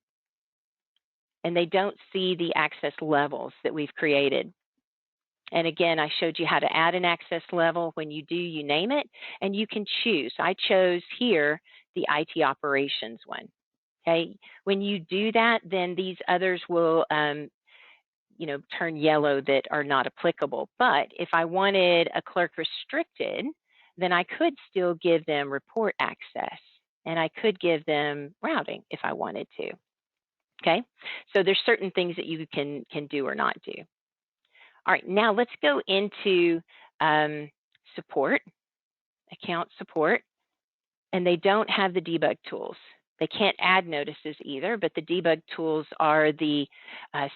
And they don't see the access levels that we've created. And again, I showed you how to add an access level. When you do, you name it, and you can choose. I chose here the IT operations one. Okay, when you do that, then these others will, turn yellow that are not applicable. But if I wanted a clerk restricted, then I could still give them report access, and I could give them routing if I wanted to. Okay, so there's certain things that you can do or not do. All right, now let's go into support, account support, and they don't have the debug tools. They can't add notices either, but the debug tools are the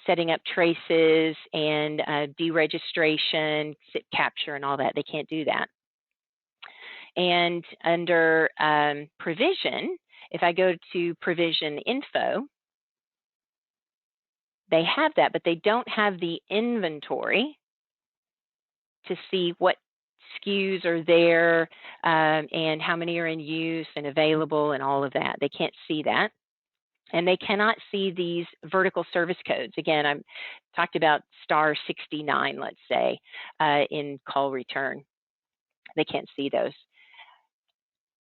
setting up traces and deregistration, SIP capture, and all that. They can't do that. And under provision, if I go to provision info, they have that, but they don't have the inventory to see what SKUs are there and how many are in use and available and all of that. They can't see that. And they cannot see these vertical service codes. Again, I talked about star 69, let's say, in call return. They can't see those.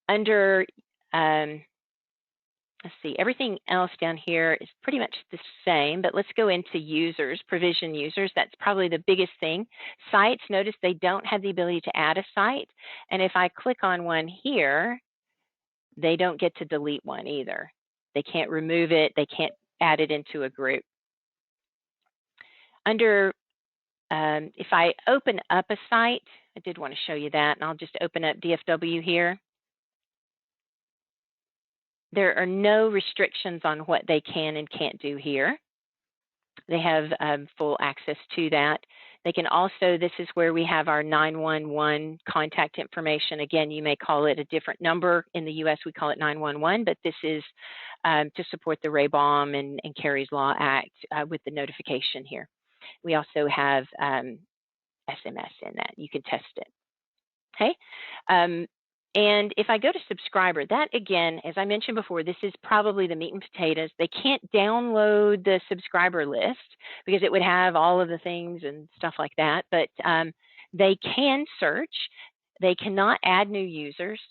Under, let's see, everything else down here is pretty much the same, but let's go into users, provision users. That's probably the biggest thing. Sites, notice they don't have the ability to add a site. And if I click on one here, they don't get to delete one either. They can't remove it. They can't add it into a group. Under, if I open up a site, I did want to show you that, and I'll just open up DFW here. There are no restrictions on what they can and can't do here. They have full access to that. They can also, this is where we have our 911 contact information. Again, you may call it a different number. In the US, we call it 911, but this is to support the Ray-Baum and Carey's Law Act with the notification here. We also have SMS in that. You can test it. Okay. And if I go to subscriber, that again, as I mentioned before, this is probably the meat and potatoes. They can't download the subscriber list because it would have all of the things and stuff like that, but they can search. They cannot add new users.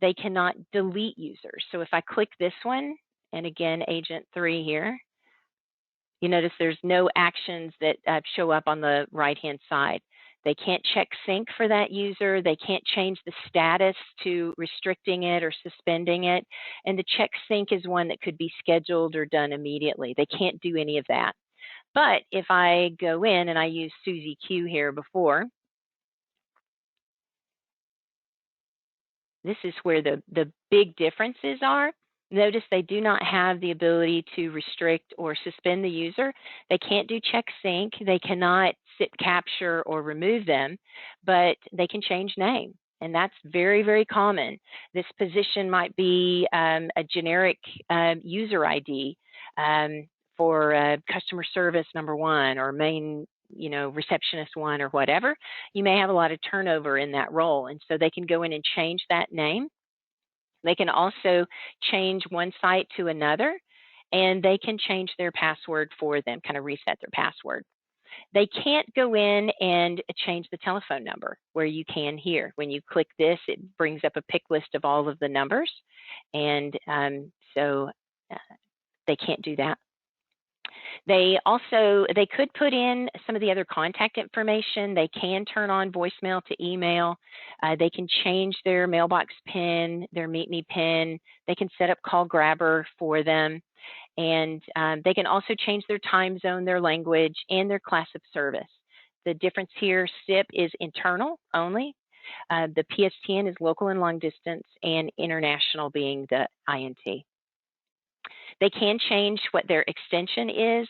They cannot delete users. So if I click this one, and again, Agent 3 here, you notice there's no actions that show up on the right-hand side. They can't check sync for that user. They can't change the status to restricting it or suspending it. And the check sync is one that could be scheduled or done immediately. They can't do any of that. But if I go in, and I used Susie Q here before, this is where the big differences are. Notice they do not have the ability to restrict or suspend the user. They can't do check sync. They cannot SIP capture or remove them, but they can change name. And that's very, very common. This position might be a generic user ID for customer service #1 or main receptionist 1 or whatever. You may have a lot of turnover in that role. And so they can go in and change that name. They can also change one site to another, and they can change their password for them, kind of reset their password. They can't go in and change the telephone number where you can here. When you click this, it brings up a pick list of all of the numbers, and so they can't do that. They could put in some of the other contact information. They can turn on voicemail to email. They can change their mailbox pin, their Meet Me pin. They can set up call grabber for them. And they can also change their time zone, their language, and their class of service. The difference here, SIP is internal only. The PSTN is local and long distance, and international being the INT. They can change what their extension is,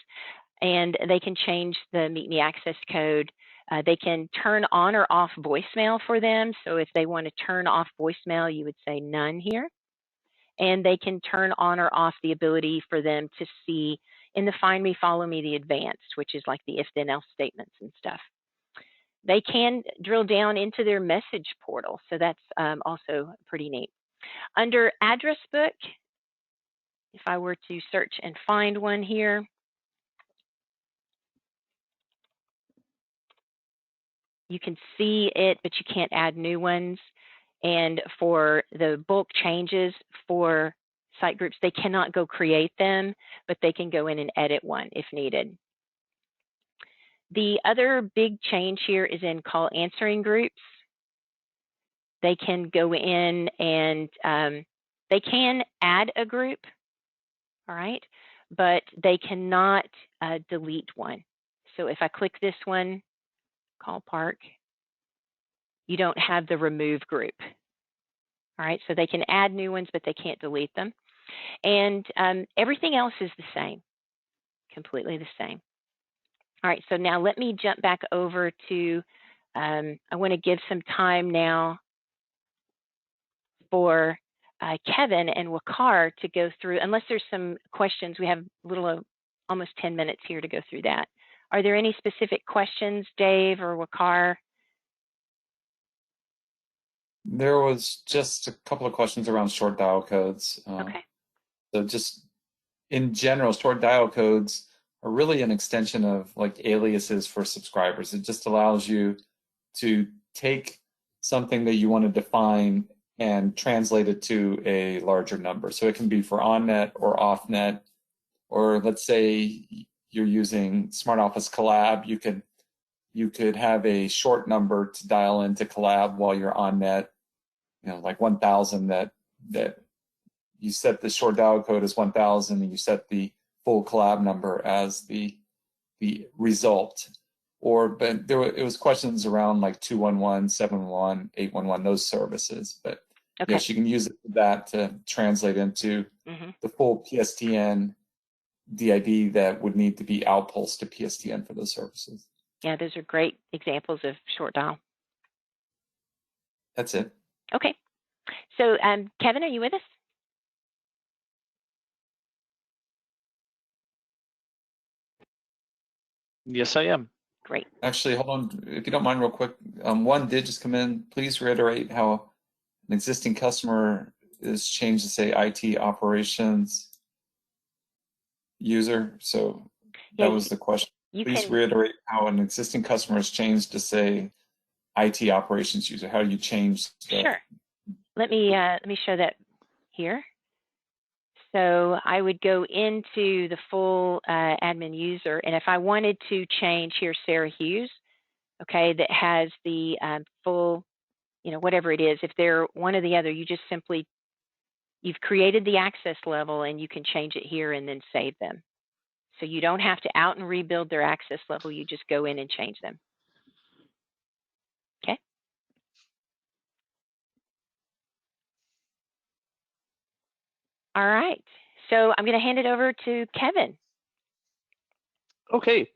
and they can change the Meet Me access code. They can turn on or off voicemail for them. So if they want to turn off voicemail, you would say none here. And they can turn on or off the ability for them to see in the Find Me, Follow Me, the advanced, which is like the if then else statements and stuff. They can drill down into their message portal. So that's also pretty neat. Under address book, if I were to search and find one here, you can see it, but you can't add new ones. And for the bulk changes for site groups, they cannot go create them, but they can go in and edit one if needed. The other big change here is in call answering groups. They can go in and they can add a group, all right, but they cannot delete one. So if I click this one, call park, you don't have the remove group. All right, so they can add new ones, but they can't delete them. And everything else is the same, completely the same. All right, so now let me jump back over to, I want to give some time now for Kevin and Wakar to go through, unless there's some questions, we have a little almost 10 minutes here to go through that. Are there any specific questions, Dave or Wakar? There was just a couple of questions around short dial codes. Okay. So just in general, short dial codes are really an extension of like aliases for subscribers. It just allows you to take something that you want to define and translate it to a larger number. So it can be for on-net or off-net, or let's say you're using Smart Office Collab, you could have a short number to dial into Collab while you're on net, you know, like 1000 that you set the short dial code as 1000 and you set the full Collab number as the result. But it was questions around like 211, 711, 811, those services. But okay, yes, you can use that to translate into the full PSTN DID that would need to be outpulsed to PSTN for those services. Yeah, those are great examples of short dial. That's it. Okay. So Kevin, are you with us? Yes, I am. Great. Actually, hold on, if you don't mind real quick. One did just come in. Please reiterate how an existing customer is changed to say IT operations user. So that was the question. Please reiterate how an existing customer has changed to say IT operations user. How do you change that? Sure. Let me show that here. So I would go into the full admin user, and if I wanted to change here, Sarah Hughes, okay, that has the full, you know, whatever it is, if they're one or the other, you just simply, you've created the access level and you can change it here and then save them. So you don't have to out and rebuild their access level, you just go in and change them. Okay. All right, so I'm going to hand it over to Kevin. Okay,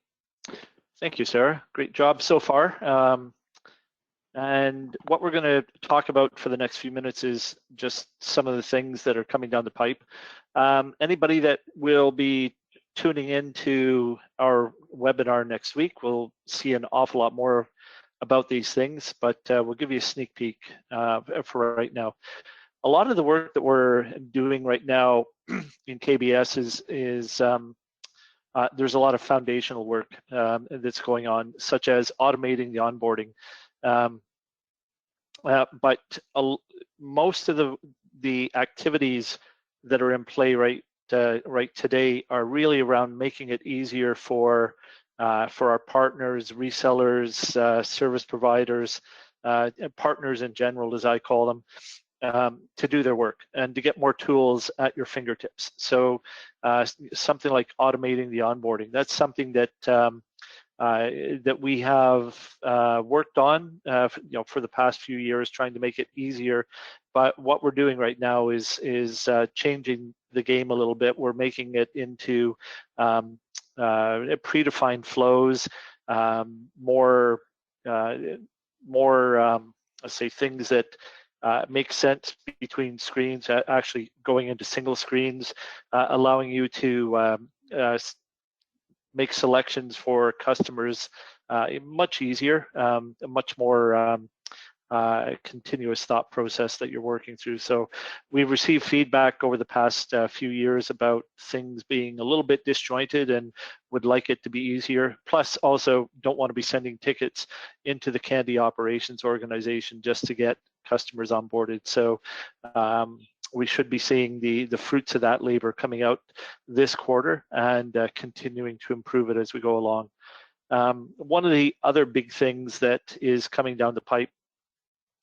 thank you, Sarah. Great job so far. And what we're going to talk about for the next few minutes is just some of the things that are coming down the pipe. Anybody that will be tuning into our webinar next week will see an awful lot more about these things, but we'll give you a sneak peek for right now. A lot of the work that we're doing right now in KBS is there's a lot of foundational work that's going on, such as automating the onboarding. But most of the activities that are in play right today are really around making it easier for our partners, resellers, service providers, partners in general, as I call them, to do their work and to get more tools at your fingertips. So something like automating the onboarding, that's something that that we have worked on for the past few years, trying to make it easier. But what we're doing right now is changing the game a little bit. We're making it into predefined flows, more let's say things that make sense between screens, actually going into single screens, allowing you to make selections for customers much easier, a much more continuous thought process that you're working through. So we've received feedback over the past few years about things being a little bit disjointed and would like it to be easier. Plus also don't want to be sending tickets into the Kandy operations organization just to get customers onboarded. So we should be seeing the fruits of that labor coming out this quarter and continuing to improve it as we go along. One of the other big things that is coming down the pipe,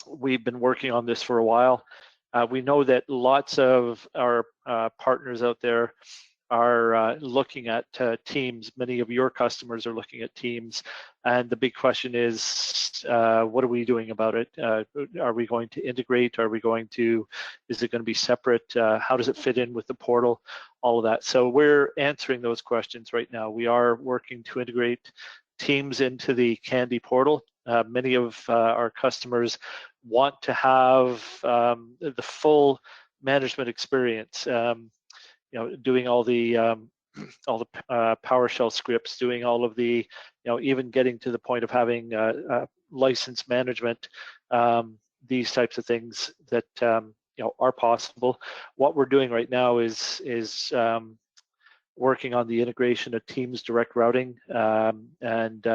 we've been working on this for a while. We know that lots of our partners out there are looking at Teams. Many of your customers are looking at Teams, and the big question is, what are we doing about it? Are we going to integrate? Are we going to? Is it going to be separate? How does it fit in with the portal? All of that. So we're answering those questions right now. We are working to integrate Teams into the Kandy portal. Many of our customers want to have the full management experience. Doing all the PowerShell scripts, doing all of the, even getting to the point of having license management, these types of things that are possible. What we're doing right now is working on the integration of Teams direct routing and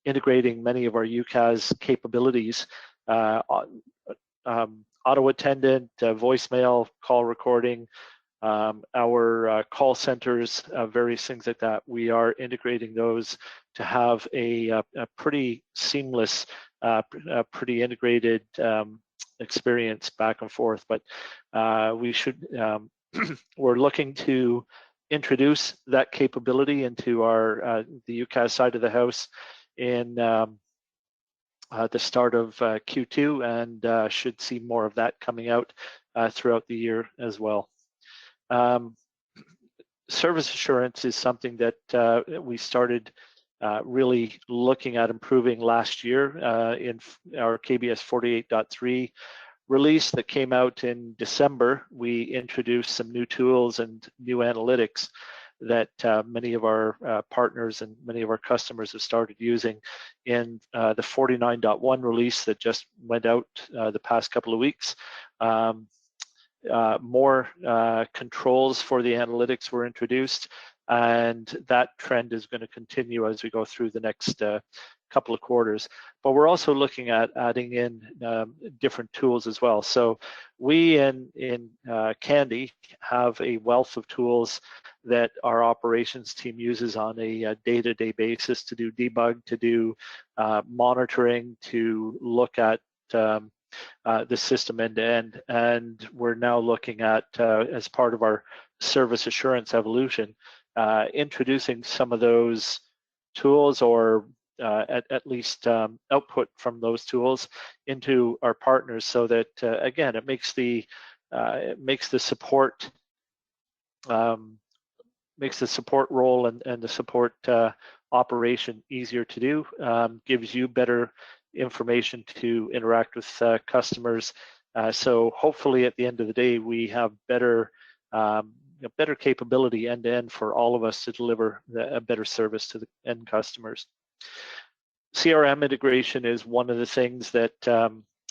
integrating many of our UCaaS capabilities, auto attendant, voicemail, call recording, our call centers, various things like that. We are integrating those to have a pretty seamless, pretty integrated experience back and forth. But we should, we're looking to introduce that capability into our the UCaaS side of the house in the start of Q2, and should see more of that coming out throughout the year as well. Service assurance is something that we started really looking at improving last year in our KBS 48.3 release that came out in December. We introduced some new tools and new analytics that many of our partners and many of our customers have started using in the 49.1 release that just went out the past couple of weeks. More controls for the analytics were introduced, and that trend is going to continue as we go through the next couple of quarters. But we're also looking at adding in different tools as well. So we in Kandy have a wealth of tools that our operations team uses on a day-to-day basis to do debug, to do monitoring, to look at the system end-to-end. And we're now looking at, as part of our service assurance evolution, introducing some of those tools, or at least output from those tools into our partners, so that again, it makes the support role and the support operation easier to do, gives you better information to interact with customers. So hopefully at the end of the day, we have better capability end to end for all of us to deliver a better service to the end customers. CRM integration is one of the things that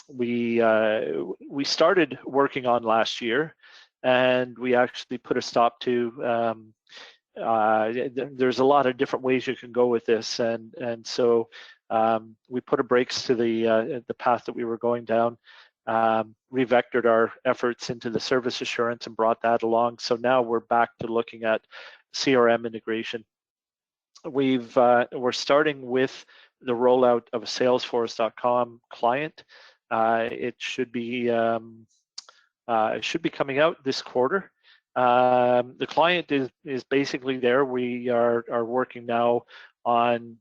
we started working on last year, and we actually put a stop to. There's a lot of different ways you can go with this, and so we put a brakes to the path that we were going down, revectored our efforts into the service assurance and brought that along. So now we're back to looking at CRM integration. We're starting with the rollout of a Salesforce.com client. It should be It should be coming out this quarter. The client is basically there. We are working now on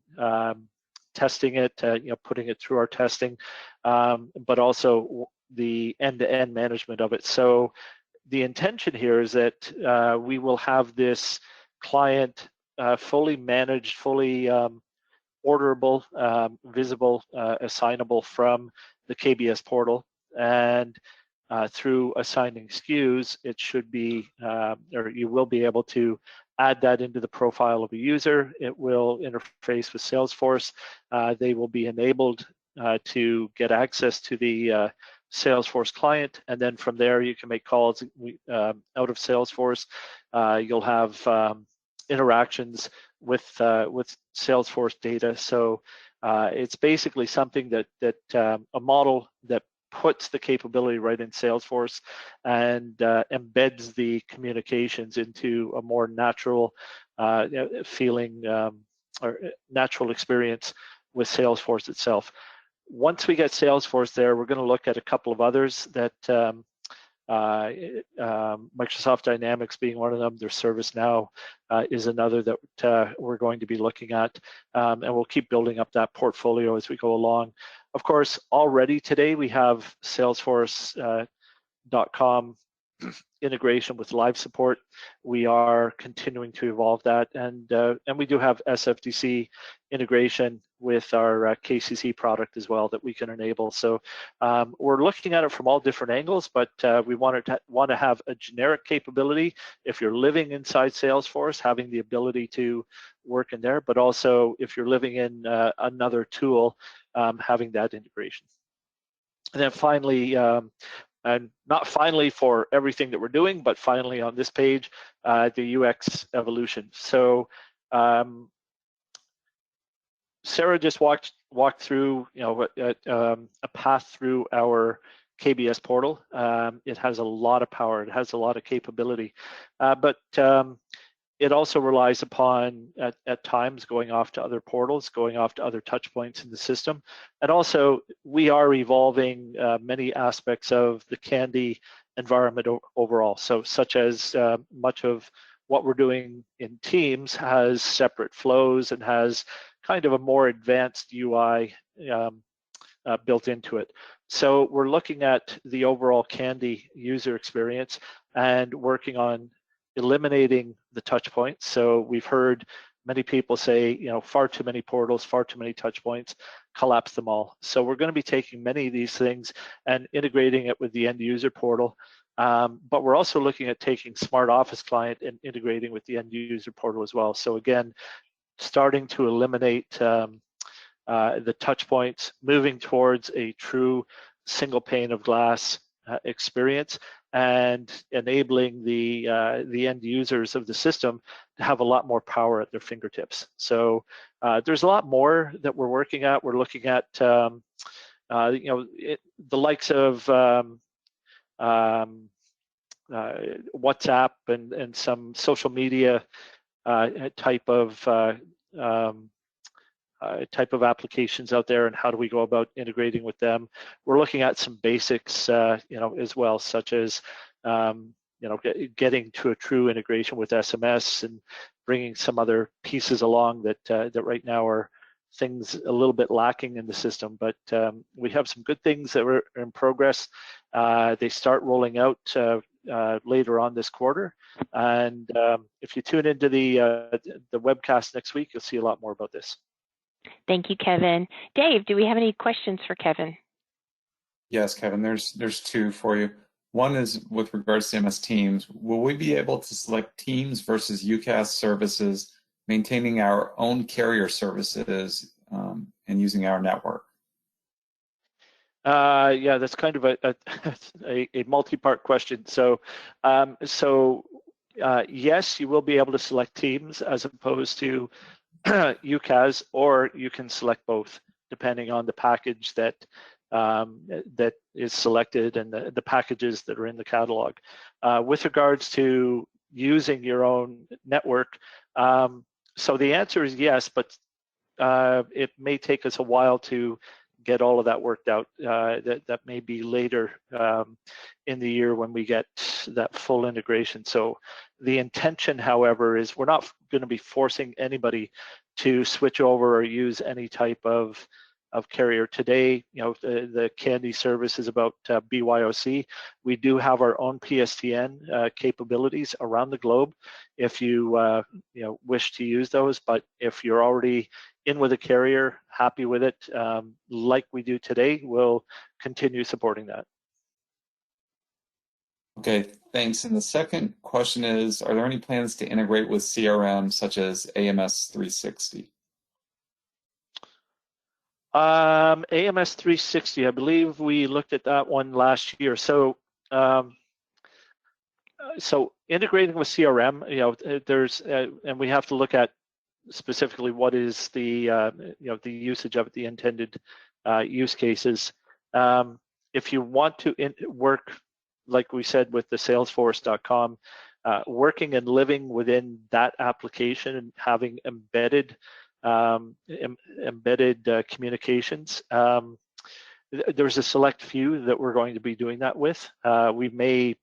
testing it, putting it through our testing, but also the end-to-end management of it. So the intention here is that we will have this client fully managed, fully orderable, visible, assignable from the KBS portal, and through assigning SKUs, it should be, or you will be able to add that into the profile of a user. It will interface with Salesforce. They will be enabled to get access to the Salesforce client, and then from there you can make calls out of Salesforce. You'll have interactions with Salesforce data. So it's basically something that a model that puts the capability right in Salesforce and embeds the communications into a more natural feeling or natural experience with Salesforce itself. Once we get Salesforce there, we're going to look at a couple of others that Microsoft Dynamics being one of them. Their ServiceNow is another that we're going to be looking at, and we'll keep building up that portfolio as we go along. Of course, already today we have Salesforce.com integration with live support. We are continuing to evolve that, and we do have SFDC integration with our KCC product as well that we can enable. So we're looking at it from all different angles, but we want to have a generic capability. If you're living inside Salesforce, having the ability to work in there, but also if you're living in another tool, having that integration. And then finally, and not finally for everything that we're doing, but finally on this page, the UX evolution. So Sarah just walked through, a path through our KBS portal. It has a lot of power. It has a lot of capability, but it also relies upon, at times, going off to other portals, going off to other touch points in the system. And also, we are evolving many aspects of the Kandy environment overall. So such as much of what we're doing in Teams has separate flows and has kind of a more advanced UI built into it. So we're looking at the overall Kandy user experience and working on eliminating the touch points. So we've heard many people say, far too many portals, far too many touch points, collapse them all. So we're going to be taking many of these things and integrating it with the end user portal. But we're also looking at taking Smart Office Client and integrating with the end user portal as well. So again, starting to eliminate the touch points, moving towards a true single pane of glass experience, and enabling the end users of the system to have a lot more power at their fingertips. So there's a lot more that we're working at. We're looking at the likes of WhatsApp and some social media type of applications out there, and how do we go about integrating with them. We're looking at some basics, as well, such as getting to a true integration with SMS and bringing some other pieces along that right now are things a little bit lacking in the system. But we have some good things that are in progress. They start rolling out later on this quarter, and if you tune into the webcast next week, you'll see a lot more about this. Thank you, Kevin. Dave, do we have any questions for Kevin? Yes, Kevin, there's two for you. One is with regards to MS Teams. Will we be able to select Teams versus UCaaS services, maintaining our own carrier services and using our network? Yeah, that's kind of a multi-part question. So, yes, you will be able to select Teams as opposed to UCaaS, or you can select both depending on the package that is selected and the packages that are in the catalog. With regards to using your own network, so the answer is yes, but it may take us a while to get all of that worked out. That may be later in the year when we get that full integration. So the intention, however, is we're not going to be forcing anybody to switch over or use any type of carrier. Today, the Kandy service is about BYOC. We do have our own PSTN capabilities around the globe if you wish to use those. But if you're already in with a carrier, happy with it, like we do today, we'll continue supporting that. Okay, thanks. And the second question is, are there any plans to integrate with CRM such as AMS 360? AMS 360, I believe we looked at that one last year. So integrating with CRM, there's and we have to look at specifically what is the the usage of it, the intended use cases. If you want to work, like we said, with the Salesforce.com, working and living within that application and having embedded communications. There's a select few that we're going to be doing that with. We may,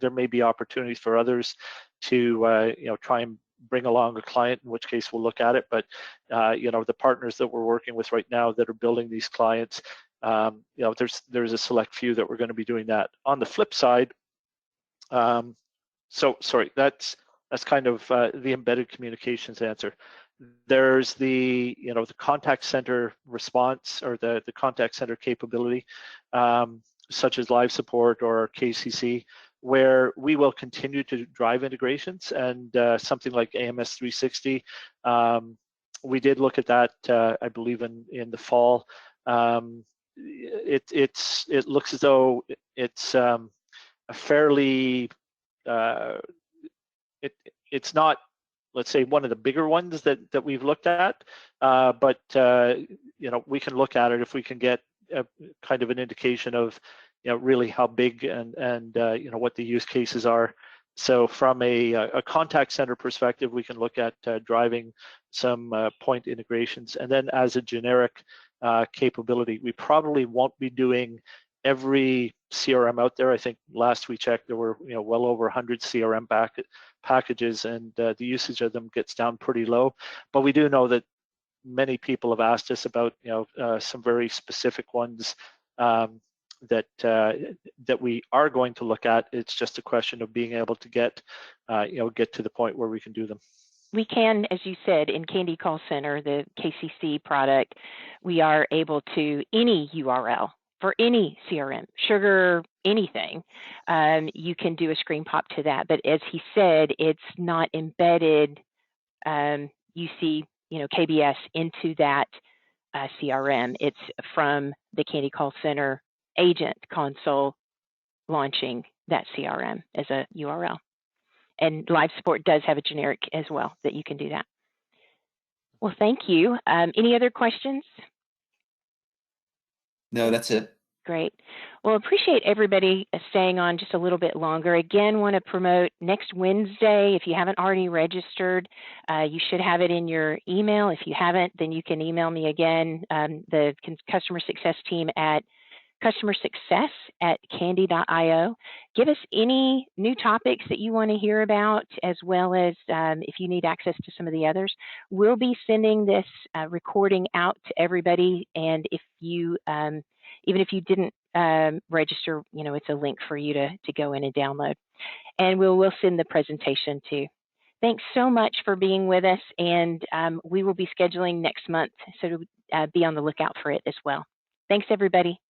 there may be opportunities for others to, try and bring along a client, in which case we'll look at it. But, the partners that we're working with right now that are building these clients, there's a select few that we're going to be doing that. On the flip side, sorry, that's kind of the embedded communications answer. There's the the contact center response, or the contact center capability, such as live support or KCC, where we will continue to drive integrations, and something like AMS 360. We did look at that, I believe, in the fall. It looks as though it's a fairly it's not, let's say, one of the bigger ones that we've looked at, but we can look at it if we can get a kind of an indication of really how big and what the use cases are. So from a contact center perspective, we can look at driving some point integrations, and then as a generic capability, we probably won't be doing every CRM out there. I think last we checked, there were well over 100 CRM packages, and the usage of them gets down pretty low. But we do know that many people have asked us about some very specific ones that we are going to look at. It's just a question of being able to get to the point where we can do them. We can, as you said, in Kandy Call Center, the KCC product, we are able to, any URL for any CRM, sugar, anything, you can do a screen pop to that. But as he said, it's not embedded UC, KBS into that CRM. It's from the Kandy Call Center agent console launching that CRM as a URL. And live support does have a generic as well that you can do that. Well, thank you. Any other questions? No, that's it. Great. Well, appreciate everybody staying on just a little bit longer. Again, want to promote next Wednesday. If you haven't already registered, you should have it in your email. If you haven't, then you can email me again, the customer success team at customersuccess@kandy.io. Give us any new topics that you want to hear about, as well as if you need access to some of the others. We'll be sending this recording out to everybody, and if you even if you didn't register, it's a link for you to go in and download. And we'll send the presentation too. Thanks so much for being with us, and we will be scheduling next month, so be on the lookout for it as well. Thanks, everybody.